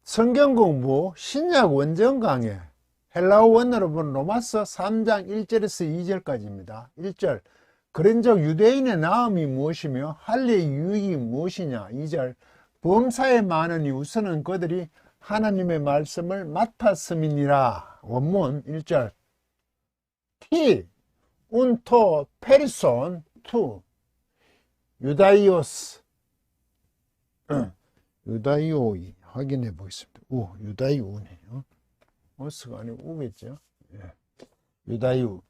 성경 공부 신약 원정 강해 헬라어 원어로 본 로마서 3장 1절에서 2절까지입니다. 1절 그런즉 유대인의 나음이 무엇이며 할례의 유익이 무엇이냐. 2절 범사에 많으니 우선은 그들이 하나님의 말씀을 맡았음이니라. 원문 1절 티 운토 페르손 투 유다이오스 유다이오이 확인해 보겠습니다. 유다이우네요. 오스가 아니고 우겠죠. 예. 유다이우.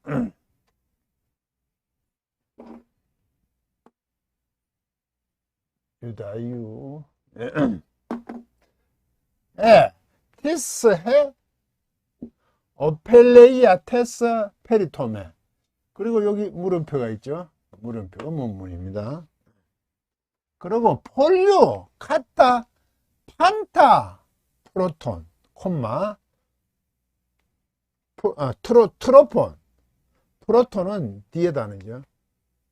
유다이우. 예. 티스 해 오펠레이아 테스 페리토메. 그리고 여기 물음표가 있죠. 물음표 의문문입니다. 그리고 폴류 카타 판타 프로톤 콤마 트로폰 프로톤은 뒤에 단어죠.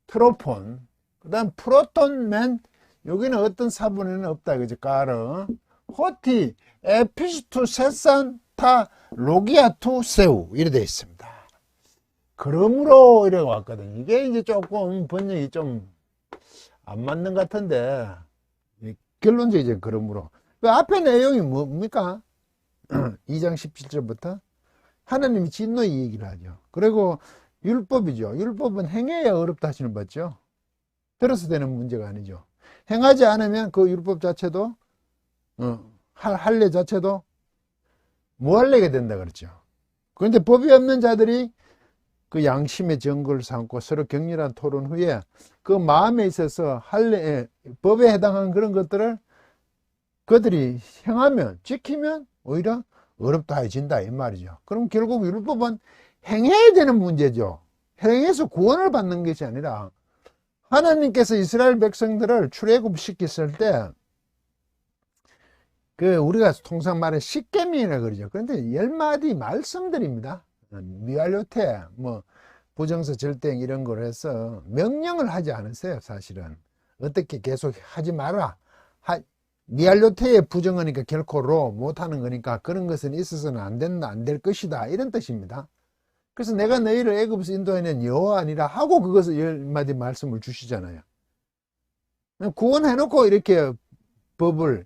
트로폰 그 다음 프로톤맨 여기는 어떤 사분에는 없다 그죠. 까르 호티 에피스투 세산 타 로기아투 세우 이래 되어 있습니다. 그러므로 이래 왔거든요. 이게 이제 조금 번역이 좀 안 맞는 것 같은데 결론적이죠. 그러므로 그 앞에 내용이 뭡니까? 2장 17절부터 하나님이 진노의 얘기를 하죠. 그리고 율법이죠. 율법은 행해야 어렵다 하시는 거 맞죠? 들어서 되는 문제가 아니죠. 행하지 않으면 그 율법 자체도 할례 자체도 무할례가 된다 그랬죠. 그런데 법이 없는 자들이 그 양심의 증거를 삼고 서로 격렬한 토론 후에 그 마음에 있어서 법에 해당하는 그런 것들을 그들이 행하면 지키면 오히려 어렵다 해진다 이 말이죠. 그럼 결국 율법은 행해야 되는 문제죠. 행해서 구원을 받는 것이 아니라 하나님께서 이스라엘 백성들을 출애굽시켰을 때 그 우리가 통상 말해 십계명이라 그러죠. 그런데 10마디 말씀들입니다. 미알요테 뭐 부정서 절대행 이런 걸 해서 명령을 하지 않았어요. 사실은 어떻게 계속 하지 마라. 미알요테의 부정하니까 결코 못하는 거니까 그런 것은 있어서는 안 된다, 안 될 것이다 이런 뜻입니다. 그래서 내가 너희를 애굽에서 인도해낸 여호와 아니라 하고 그것을 10마디 말씀을 주시잖아요. 구원해놓고 이렇게 법을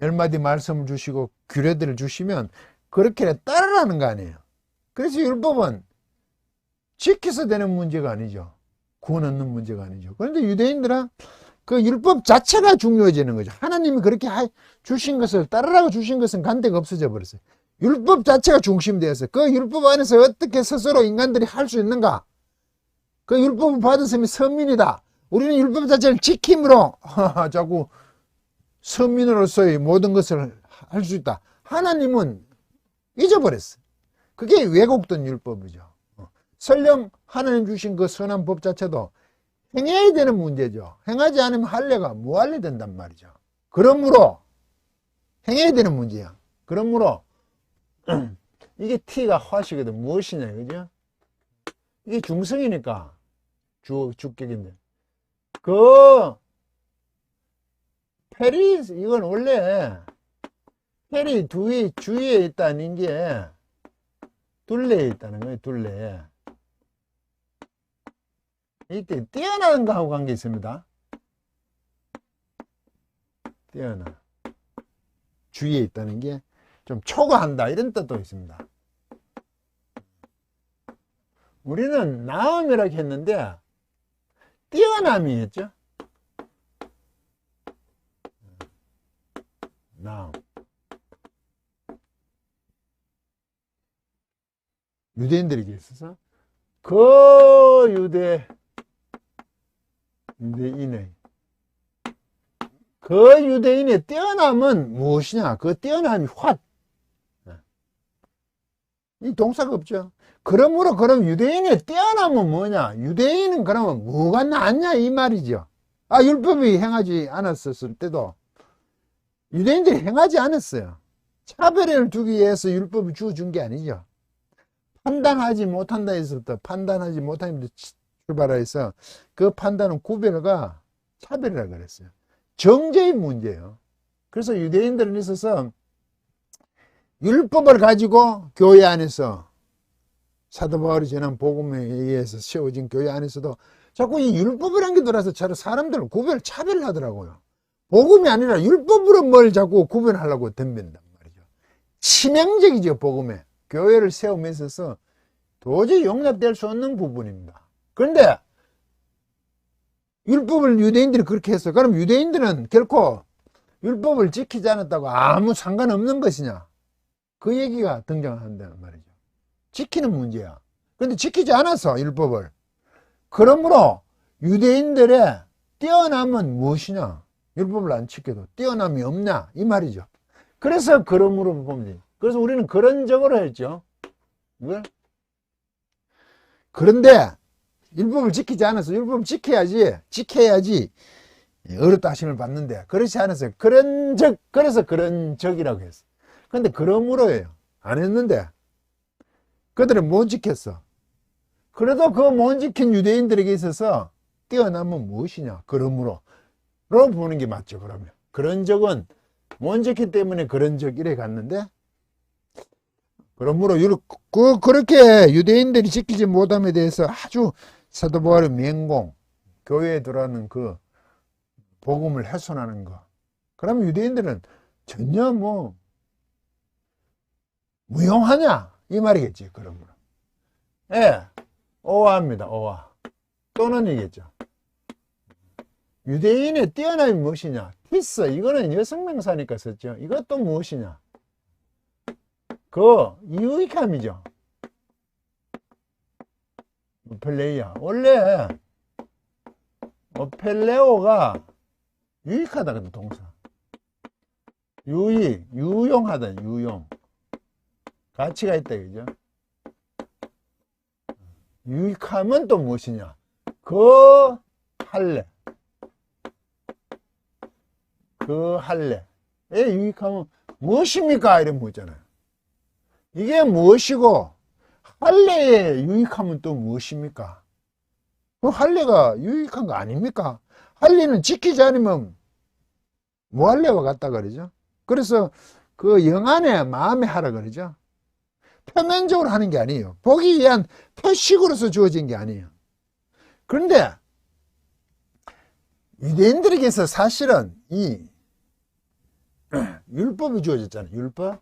10마디 말씀을 주시고 규례들을 주시면 그렇게 따르라는 거 아니에요. 그래서 율법은 지켜서 되는 문제가 아니죠. 구원 얻는 문제가 아니죠. 그런데 유대인들은 그 율법 자체가 중요해지는 거죠. 하나님이 그렇게 주신 것을 따르라고 주신 것은 간대가 없어져 버렸어요. 율법 자체가 중심되었어요. 그 율법 안에서 어떻게 스스로 인간들이 할 수 있는가? 그 율법을 받은 사람이 선민이다. 우리는 율법 자체를 지킴으로 자꾸 선민으로서의 모든 것을 할 수 있다. 하나님은 잊어버렸어요. 그게 왜곡된 율법이죠. 설령 하나님 주신 그 선한 법 자체도 행해야 되는 문제죠. 행하지 않으면 할례가 무할례 된단 말이죠. 그러므로 행해야 되는 문제야. 그러므로 이게 T가 화시거든. 무엇이냐 그죠? 이게 중성이니까 주격인데 그 페리 이건 원래 페리 주위에 있다는 게 둘레에 있다는 거예요. 둘레에 이때 뛰어나는 거하고 관계 있습니다. 뛰어나 주위에 있다는 게 좀 초과한다 이런 뜻도 있습니다. 우리는 나음이라고 했는데 뛰어남이 했죠. 나음 유대인들에게 있어서 그 유대인의 그 유대인의 뛰어남은 무엇이냐? 그 뛰어남이 이 동사가 없죠. 그러므로 그럼 유대인의 뛰어남은 뭐냐? 유대인은 그러면 뭐가 낫냐 이 말이죠. 율법이 행하지 않았을 때도 유대인들이 행하지 않았어요. 차별을 두기 위해서 율법을 주어준 게 아니죠. 판단하지 못한다 했을 때 판단하지 못하는 데 출발해서 그 판단은 구별과 차별이라고 그랬어요. 정죄의 문제예요. 그래서 유대인들은 있어서 율법을 가지고 교회 안에서 사도 바울이 전한 복음에 의해서 세워진 교회 안에서도 자꾸 이 율법이라는 게 들어와서 사람들을 차별을 하더라고요. 복음이 아니라 율법으로 뭘 자꾸 구별하려고 덤빈단 말이죠. 치명적이죠, 복음에. 교회를 세움에 있어서 도저히 용납될 수 없는 부분입니다. 그런데 율법을 유대인들이 그렇게 했어. 그럼 유대인들은 결코 율법을 지키지 않았다고 아무 상관없는 것이냐? 그 얘기가 등장한다는 말이죠. 지키는 문제야. 그런데 지키지 않았어, 율법을. 그러므로 유대인들의 뛰어남은 무엇이냐? 율법을 안 지켜도 뛰어남이 없냐? 이 말이죠. 그래서 그러므로 보면, 그래서 우리는 그런 적으로 했죠. 왜? 그런데 율법을 지키지 않아서 율법을 지켜야지 어렵다 하심을 받는데 그렇지 않았어요. 그래서 그런 적이라고 했어. 근데 그러므로예요. 안 했는데 그들은 못 지켰어. 그래도 그 못 지킨 유대인들에게 있어서 뛰어남은 무엇이냐? 그러므로 보는 게 맞죠. 그러면 그런 적은 못 지켰기 때문에 그런 적 이래 갔는데, 그러므로 그렇게 유대인들이 지키지 못함에 대해서 아주 사도 바울의 맹공, 교회에 들어가는 그 복음을 훼손하는 거. 그러면 유대인들은 전혀 무용하냐? 이 말이겠지, 그러므로. 예, 오화입니다, 오화. 또는 이겠죠. 유대인의 뛰어남이 무엇이냐? 티스, 이거는 여성명사니까 썼죠. 이것도 무엇이냐? 그 유익함이죠. 오펠레이아. 원래 오펠레오가 유익하다 그래도 동사. 유용하다, 유용. 가치가 있다, 그죠? 유익함은 또 무엇이냐? 그 할례. 그 할례의 유익함은 무엇입니까? 이런 묻잖아요. 이게 무엇이고 할례의 유익함은 또 무엇입니까? 그 할례가 유익한 거 아닙니까? 할례는 지키지 않으면 무할례와 같다 그러죠. 그래서 그 영안의 마음에 하라 그러죠. 표면적으로 하는 게 아니에요. 보기 위한 표식으로서 주어진 게 아니에요. 그런데 유대인들에게서 사실은 이 율법이 주어졌잖아요. 율법.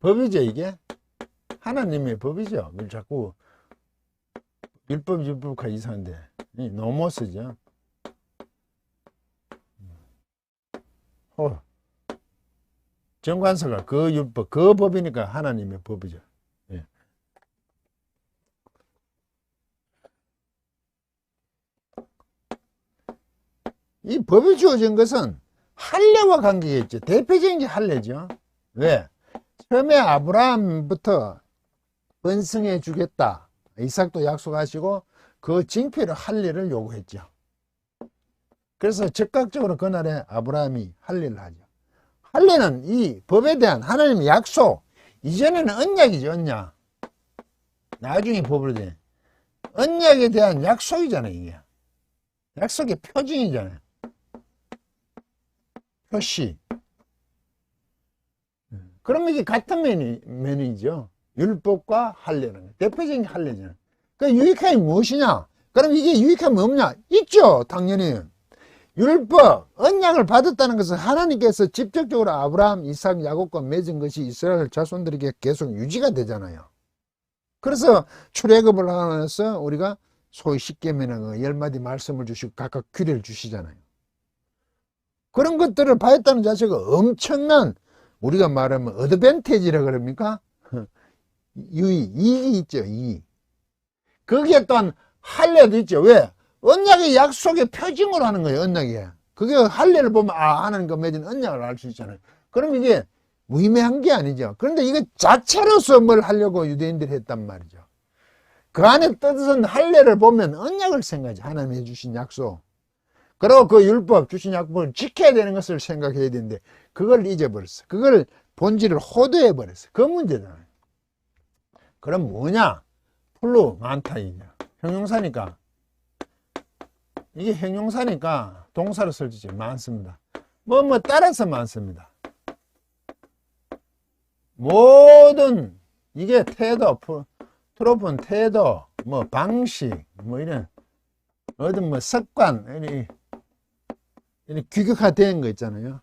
법이죠, 이게. 하나님의 법이죠. 자꾸 율법과 이상한데 노모스죠. 정관사가 그 율법, 그 법이니까 하나님의 법이죠. 예. 이 법이 주어진 것은 할례와 관계가 있죠. 대표적인 게 할례죠. 왜? 처음에 아브라함부터 번성해 주겠다. 이삭도 약속하시고 그 징표로 할례를 요구했죠. 그래서 즉각적으로 그날에 아브라함이 할례를 하죠. 할례는 이 법에 대한 하나님의 약속. 이전에는 언약이죠, 언약. 나중에 법으로 된 언약에 대한 약속이잖아요, 이게. 약속의 표징이잖아요. 표시. 그러면 이게 같은 면이죠. 율법과 할례는. 대표적인 할례잖아요. 그 유익함이 무엇이냐? 그럼 이게 유익함이 없냐? 있죠, 당연히. 율법, 언약을 받았다는 것은 하나님께서 직접적으로 아브라함, 이삭, 야곱과 맺은 것이 이스라엘 자손들에게 계속 유지가 되잖아요. 그래서 출애굽을 하면서 우리가 소위 십계명이나 10마디 말씀을 주시고 각각 규례를 주시잖아요. 그런 것들을 받았다는 자체가 엄청난, 우리가 말하면 어드밴티지라 그럽니까? 이익이 있죠, 이익. 거기에 또한 할례도 있죠. 왜? 언약의 약속의 표징으로 하는 거예요, 언약에. 그게 할례를 보면, 하나님과 맺은 언약을 알 수 있잖아요. 그럼 이게 무의미한 게 아니죠. 그런데 이거 자체로서 뭘 하려고 유대인들이 했단 말이죠. 그 안에 뜻은 할례를 보면 언약을 생각하지. 하나님이 해주신 약속. 그리고 그 율법, 주신 약속을 지켜야 되는 것을 생각해야 되는데, 그걸 잊어버렸어. 그걸 본질을 호도해버렸어. 그 문제잖아요. 그럼 뭐냐? 플루, 많다, 이게. 형용사니까. 이게 형용사니까 동사로 쓸지 많습니다. 뭐 따라서 많습니다. 모든 이게 태도, 트로폰 태도, 뭐 방식, 뭐 이런 어떤 뭐 습관, 이런 규격화된 거 있잖아요.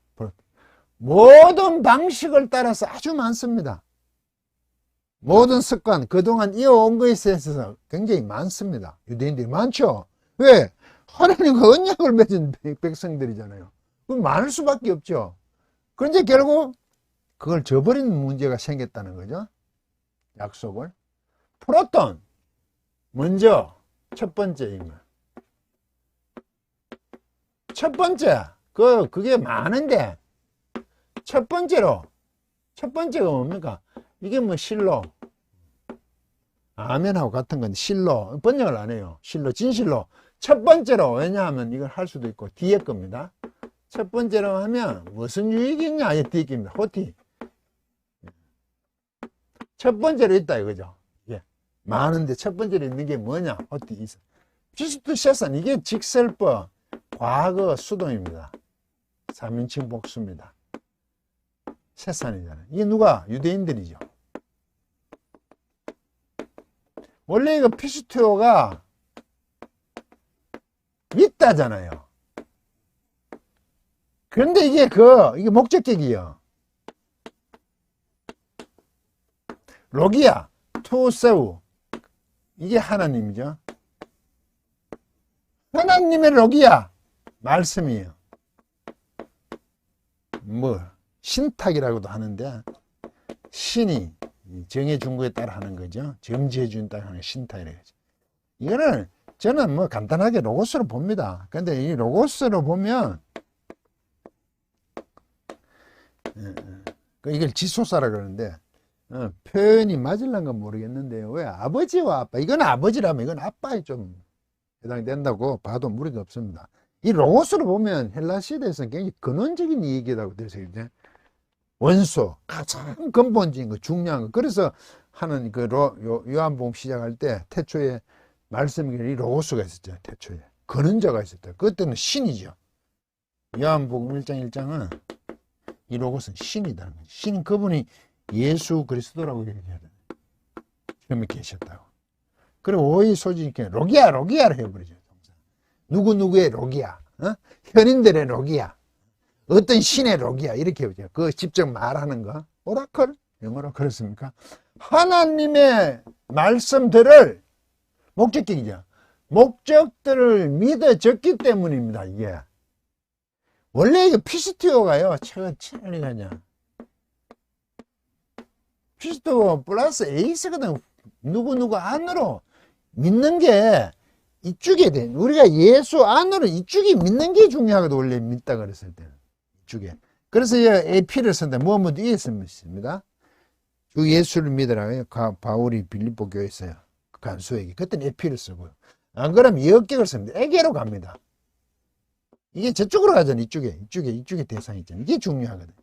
모든 방식을 따라서 아주 많습니다. 모든 습관, 그동안 이어온 것에 있어서 굉장히 많습니다. 유대인들이 많죠. 왜? 하나님과 언약을 맺은 백성들이잖아요. 그럼 많을 수밖에 없죠. 그런데 결국 그걸 저버리는 문제가 생겼다는 거죠. 약속을. 프로톤, 먼저 첫 번째 인물. 첫 번째, 그게 많은데 첫 번째가 뭡니까? 이게 뭐 실로, 아멘하고 같은 건데 실로, 번역을 안 해요. 실로, 진실로. 첫 번째로, 왜냐하면 이걸 할 수도 있고 뒤에 겁니다. 첫 번째로 하면 무슨 유익이 있냐? 뒤에 겁니다. 호티. 첫 번째로 있다 이거죠. 예. 많은데 첫 번째로 있는 게 뭐냐? 호티 있어. 피스트 셰산, 이게 직설법, 과거 수동입니다. 3인칭 복수입니다. 셰산이잖아요. 이게 누가? 유대인들이죠. 원래 이거 피스토가 믿다잖아요. 그런데 이게 목적격이요. 로기야, 투세우. 이게 하나님이죠. 하나님의 로기야. 말씀이에요. 신탁이라고도 하는데, 신이 정해준 거에 따라 하는 거죠. 점지해준 따라 하는 신탁이라고 하죠. 이거는 저는 간단하게 로고스로 봅니다. 근데 이 로고스로 보면, 이걸 지소사라 그러는데, 표현이 맞을란가 모르겠는데요. 왜? 아버지와 아빠. 이건 아버지라면 이건 아빠에 좀 해당된다고 봐도 무리가 없습니다. 이 로고스로 보면 헬라 시대에서는 굉장히 근원적인 얘기라고 되어 있어요. 원소, 가장 근본적인 거, 중요한 거. 그래서 하는 요한복음 시작할 때 태초에 말씀이 이 로고스가 있었죠. 태초에. 근원자가 있었다. 그때는 신이죠. 요한복음 1장 1장은 이 로고스는 신이다는 거죠. 신, 그분이 예수 그리스도라고 얘기해야 돼요. 그러면 계셨다고. 그리고 오이 소지니까 로기야를 해버리죠. 누구누구의 로기야. 현인들의 로기야. 어떤 신의 로기야. 이렇게 해보죠. 그 직접 말하는 거. 오라클? 영어로 그렇습니까? 하나님의 말씀들을, 목적격이죠. 목적들을 믿어졌기 때문입니다. 이게. 원래 이거 피스티오가요. 차라리가냐. 피스티오 플러스 에이스거든. 누구누구 안으로 믿는 게 이쪽에 돼. 우리가 예수 안으로 이쪽이 믿는 게 중요하거든. 원래 믿다 그랬을 때는. 이쪽에. 그래서 AP를 쓴다. 무엇 위에 씁니다. 주 예수를 믿으라고 바울이 빌립보 교회에서요. 간수에게. 그때는 AP를 쓰고요. 안 그러면 역격을 씁니다. 에게로 갑니다. 이게 저쪽으로 가잖아요. 이쪽에 대상이 있잖아요. 이게 중요하거든.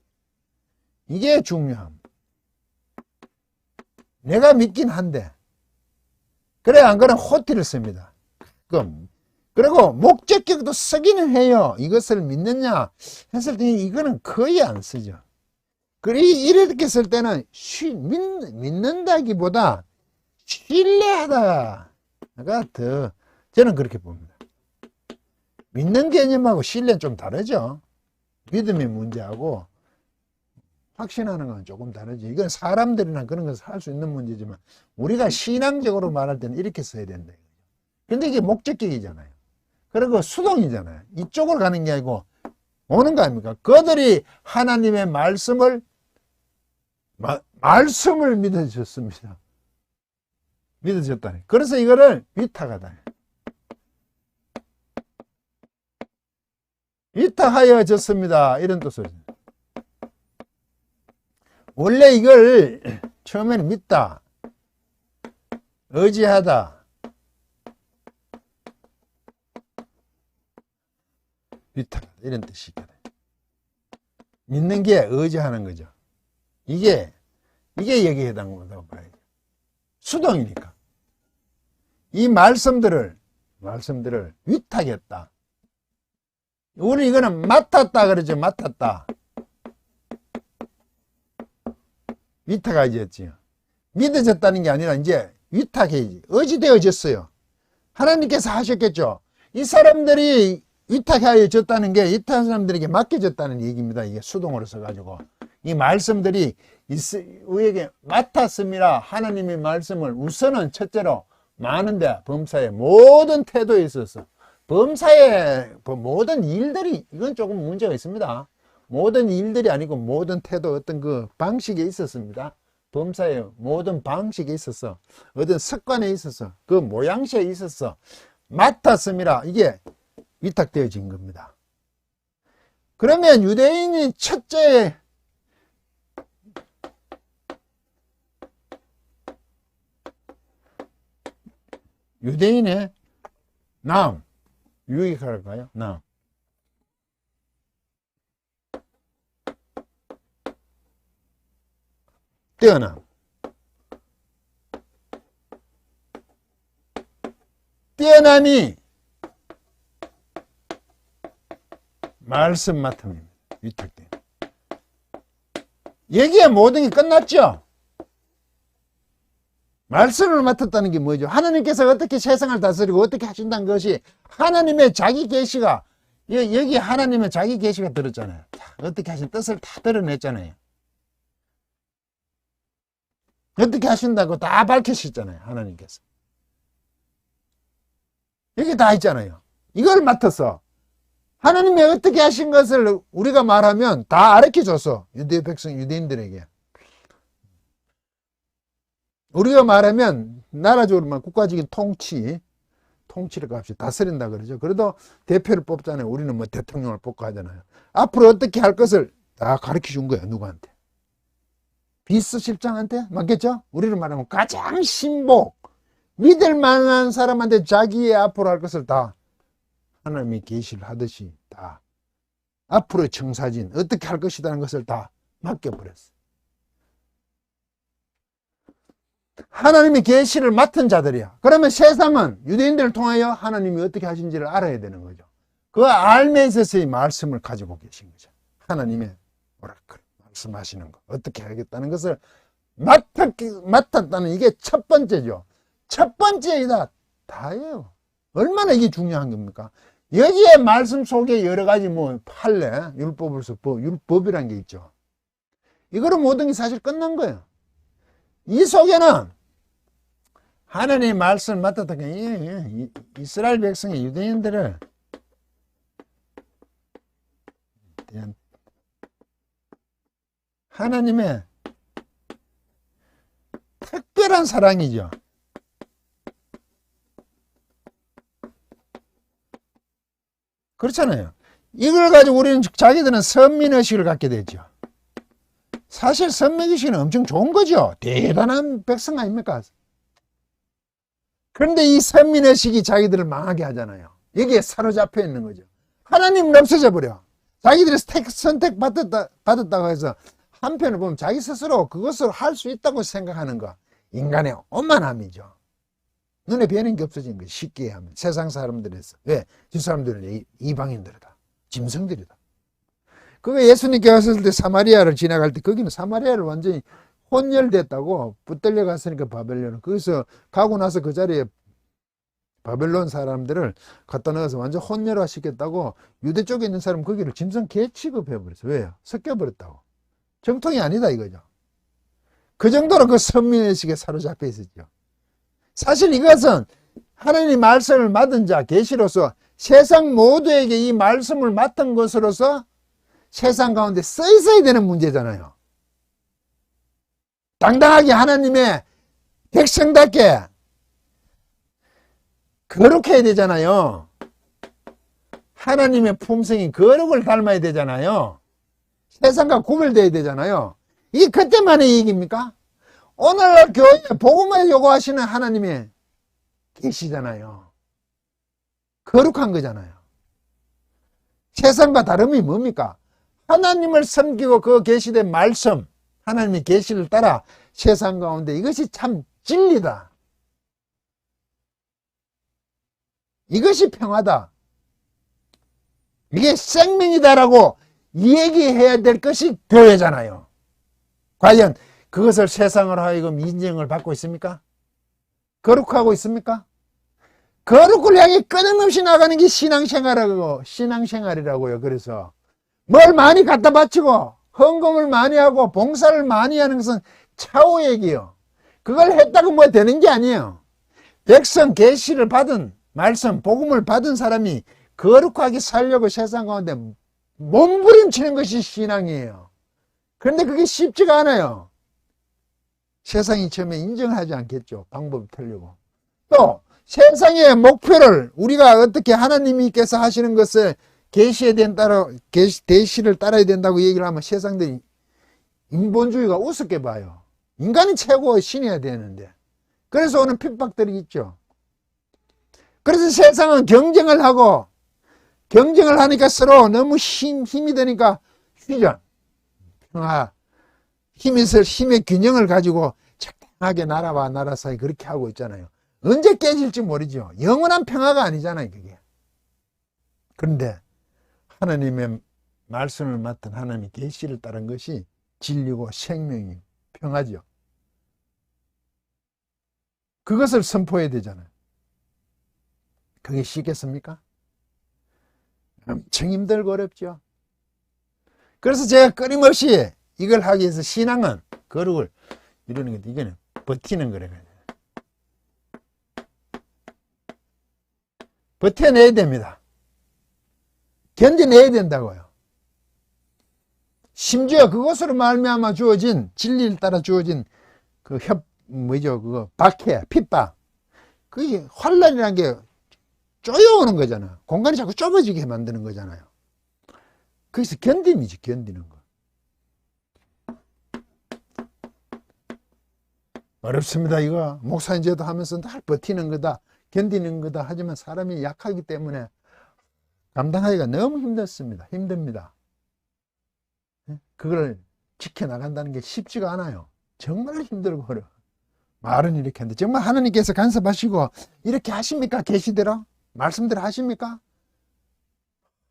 이게 중요함. 내가 믿긴 한데. 그래, 안 그러면 호티를 씁니다. 그리고 목적격도 쓰기는 해요. 이것을 믿느냐 했을 때 이거는 거의 안 쓰죠. 그리고 이렇게 쓸 때는 믿는다기보다 신뢰하다가 더 저는 그렇게 봅니다. 믿는 개념하고 신뢰는 좀 다르죠. 믿음의 문제하고 확신하는 건 조금 다르죠. 이건 사람들이나 그런 것을 할 수 있는 문제지만 우리가 신앙적으로 말할 때는 이렇게 써야 된다. 근데 이게 목적격이잖아요. 그리고 수동이잖아요. 이쪽으로 가는 게 아니고 오는 거 아닙니까? 그들이 하나님의 말씀을 믿어졌습니다. 믿어졌다니. 그래서 이거를 위탁하다. 위탁하여졌습니다. 이런 뜻으로. 원래 이걸 처음에는 믿다, 의지하다, 위탁하다 이런 뜻이잖아요. 믿는 게 의지하는 거죠. 이게 여기에 해당된다고 봐야죠. 수동이니까. 이 말씀들을 위탁했다. 우리 이거는 맡았다 그러죠. 맡았다. 위탁하였지요. 믿어졌다는 게 아니라 이제 위탁해야지. 의지되어졌어요. 하나님께서 하셨겠죠. 이 사람들이 위탁하여졌다는 게 위탁한 사람들에게 맡겨졌다는 얘기입니다. 이게 수동으로 써가지고 이 말씀들이 우리에게 맡았습니다. 하나님의 말씀을 우선은 첫째로 많은데 범사의 모든 태도에 있어서 범사의 모든 일들이 이건 조금 문제가 있습니다. 모든 일들이 아니고 모든 태도 어떤 그 방식에 있었습니다. 범사의 모든 방식에 있어서 어떤 습관에 있어서 그 모양새에 있어서 맡았습니다. 이게 위탁되어진 겁니다. 그러면 유대인이 첫째 유대인의 남 유익할까요? 남 뛰어남 뛰어남이 말씀 맡음입니다. 위탁된 여기에 모든 게 끝났죠. 말씀을 맡았다는 게 뭐죠? 하나님께서 어떻게 세상을 다스리고 어떻게 하신다는 것이 하나님의 자기 계시가 여기 하나님의 자기 계시가 들었잖아요. 어떻게 하신 뜻을 다 드러냈잖아요. 어떻게 하신다고 다 밝히셨잖아요. 하나님께서 여기 다 있잖아요. 이걸 맡아서 하나님이 어떻게 하신 것을 우리가 말하면 다 가르쳐줘서 유대 백성 유대인들에게 우리가 말하면 나라적으로만 국가적인 통치를 값이 다스린다 그러죠. 그래도 대표를 뽑잖아요. 우리는 뭐 대통령을 뽑고 하잖아요. 앞으로 어떻게 할 것을 다 가르쳐 준 거예요. 누구한테? 비서실장한테 맞겠죠? 우리를 말하면 가장 신복 믿을 만한 사람한테 자기의 앞으로 할 것을 다 하나님이 계시를 하듯이 다 앞으로의 청사진 어떻게 할 것이라는 것을 다 맡겨버렸어요. 하나님이 계시를 맡은 자들이야. 그러면 세상은 유대인들을 통하여 하나님이 어떻게 하신지를 알아야 되는 거죠. 그 알면서의 말씀을 가지고 계신 거죠. 하나님의 오라클 말씀하시는 거 어떻게 하겠다는 것을 맡았다는 이게 첫 번째죠. 첫 번째이다 다예요. 얼마나 이게 중요한 겁니까? 여기에 말씀 속에 여러 가지 뭐 판례 율법으로서 율법이란 게 있죠. 이거로 모든 게 사실 끝난 거예요. 이 속에는 하나님의 말씀을 맡았다가 이스라엘 백성의 유대인들을 대한 하나님의 특별한 사랑이죠. 그렇잖아요. 이걸 가지고 우리는 자기들은 선민의식을 갖게 되죠. 사실 선민의식은 엄청 좋은 거죠. 대단한 백성 아닙니까? 그런데 이 선민의식이 자기들을 망하게 하잖아요. 여기에 사로잡혀 있는 거죠. 하나님은 없어져 버려. 자기들이 선택받았다고 해서 한편을 보면 자기 스스로 그것을 할 수 있다고 생각하는 거 인간의 오만함이죠. 눈에 뵈는 게 없어진 거예요. 쉽게 하면 세상 사람들에서. 왜? 저 사람들은 이방인들이다. 짐승들이다. 그거 예수님께 왔을 때 사마리아를 지나갈 때 거기는 사마리아를 완전히 혼혈됐다고 붙들려 갔으니까 바벨론은. 거기서 가고 나서 그 자리에 바벨론 사람들을 갖다 넣어서 완전 혼혈화 시켰다고 유대 쪽에 있는 사람 거기를 짐승 개 취급해버렸어요. 왜요? 섞여버렸다고. 정통이 아니다 이거죠. 그 정도로 그 선민의식에 사로잡혀 있었죠. 사실 이것은 하나님의 말씀을 맡은 자 계시로서 세상 모두에게 이 말씀을 맡은 것으로서 세상 가운데 써있어야 되는 문제잖아요. 당당하게 하나님의 백성답게 거룩해야 되잖아요. 하나님의 품성인 거룩을 닮아야 되잖아요. 세상과 구별돼야 되잖아요. 이게 그때만의 얘기입니까? 오늘날 교회에 복음을 요구하시는 하나님의 계시잖아요. 거룩한 거잖아요. 세상과 다름이 뭡니까? 하나님을 섬기고 그 계시된 말씀, 하나님의 계시를 따라 세상 가운데 이것이 참 진리다. 이것이 평화다. 이게 생명이다라고 얘기해야 될 것이 교회잖아요. 과연 그것을 세상으로 하여금 인정을 받고 있습니까? 거룩하고 있습니까? 거룩을 향해 끊임없이 나가는 게 신앙생활이라고요. 그래서 뭘 많이 갖다 바치고 헌금을 많이 하고 봉사를 많이 하는 것은 차후 얘기요. 그걸 했다고 뭐 되는 게 아니에요. 백성 계시를 받은 말씀 복음을 받은 사람이 거룩하게 살려고 세상 가운데 몸부림치는 것이 신앙이에요. 그런데 그게 쉽지가 않아요. 세상이 처음에 인정하지 않겠죠. 방법이 틀리고. 또 세상의 목표를 우리가 어떻게 하나님께서 하시는 것을 계시를 따라야 된다고 얘기를 하면 세상들이 인본주의가 우습게 봐요. 인간이 최고의 신이어야 되는데. 그래서 오는 핍박들이 있죠. 그래서 세상은 경쟁을 하니까 서로 너무 힘이 되니까 휴전, 평화, 힘의 균형을 가지고 적당하게 나라와 나라 사이 그렇게 하고 있잖아요. 언제 깨질지 모르죠. 영원한 평화가 아니잖아요, 그게. 그런데 하나님의 말씀을 맡은 하나님의 계시를 따른 것이 진리고 생명이 평화죠. 그것을 선포해야 되잖아요. 그게 쉽겠습니까? 엄청 힘들고 어렵죠. 그래서 제가 끊임없이 이걸 하기 위해서 신앙은 거룩을 이루는 건데 이거는 버티는 거래요. 버텨내야 됩니다. 견뎌내야 된다고요. 심지어 그것으로 말미암아 주어진 진리를 따라 주어진 그 박해, 핍박. 그게 환난이라는 게 쪼여오는 거잖아. 공간이 자꾸 좁아지게 만드는 거잖아요. 그래서 견딤이지, 견디는 거. 어렵습니다, 이거. 목사님 제도 하면서 날 버티는 거다, 견디는 거다 하지만 사람이 약하기 때문에 감당하기가 너무 힘듭니다. 그걸 지켜나간다는 게 쉽지가 않아요. 정말 힘들고 어려워. 말은 이렇게 하는데 정말 하나님께서 간섭하시고 이렇게 하십니까? 계시대로? 말씀대로 하십니까?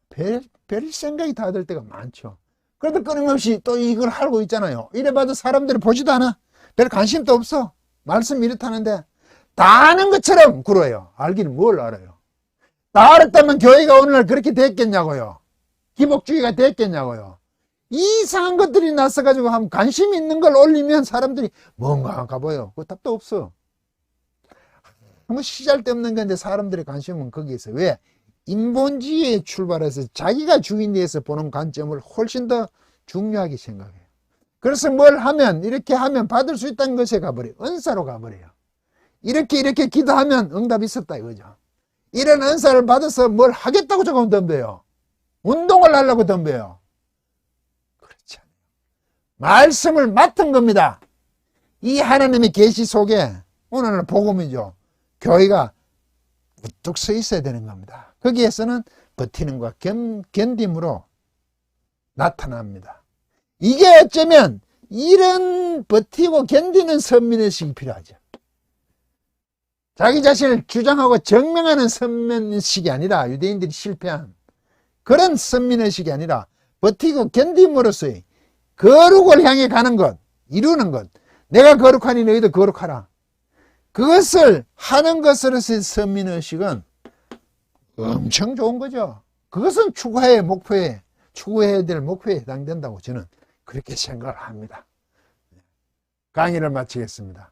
별 생각이 다 들 때가 많죠. 그래도 끊임없이 또 이걸 하고 있잖아요. 이래봐도 사람들이 보지도 않아. 별 관심도 없어. 말씀 이렇다는데 다 아는 것처럼 굴어요. 알기는 뭘 알아요. 다 알았다면 교회가 오늘날 그렇게 됐겠냐고요. 기복주의가 됐겠냐고요. 이상한 것들이 나서가지고 하면 관심 있는 걸 올리면 사람들이 뭔가 가봐요. 그 답도 없어. 뭐 시잘데없는 건데 사람들의 관심은 거기에서. 왜? 인본주의에 출발해서 자기가 주인에서 보는 관점을 훨씬 더 중요하게 생각해요. 그래서 뭘 하면 이렇게 하면 받을 수 있다는 것에 가버려요. 은사로 가버려요. 이렇게 기도하면 응답이 있었다 이거죠. 이런 은사를 받아서 뭘 하겠다고 조금 덤벼요. 운동을 하려고 덤벼요. 그렇지 않아요. 말씀을 맡은 겁니다. 이 하나님의 계시 속에 오늘은 복음이죠. 교회가 우뚝 서 있어야 되는 겁니다. 거기에서는 버티는과 견딤으로 나타납니다. 이게 어쩌면 이런 버티고 견디는 선민의식이 필요하죠. 자기 자신을 주장하고 증명하는 선민의식이 아니라 유대인들이 실패한 그런 선민의식이 아니라 버티고 견딤으로써의 거룩을 향해 가는 것, 이루는 것. 내가 거룩하니 너희도 거룩하라. 그것을 하는 것으로서의 선민의식은 엄청 좋은 거죠. 그것은 추구해야 될 목표에 해당된다고 저는 그렇게 생각을 합니다. 강의를 마치겠습니다.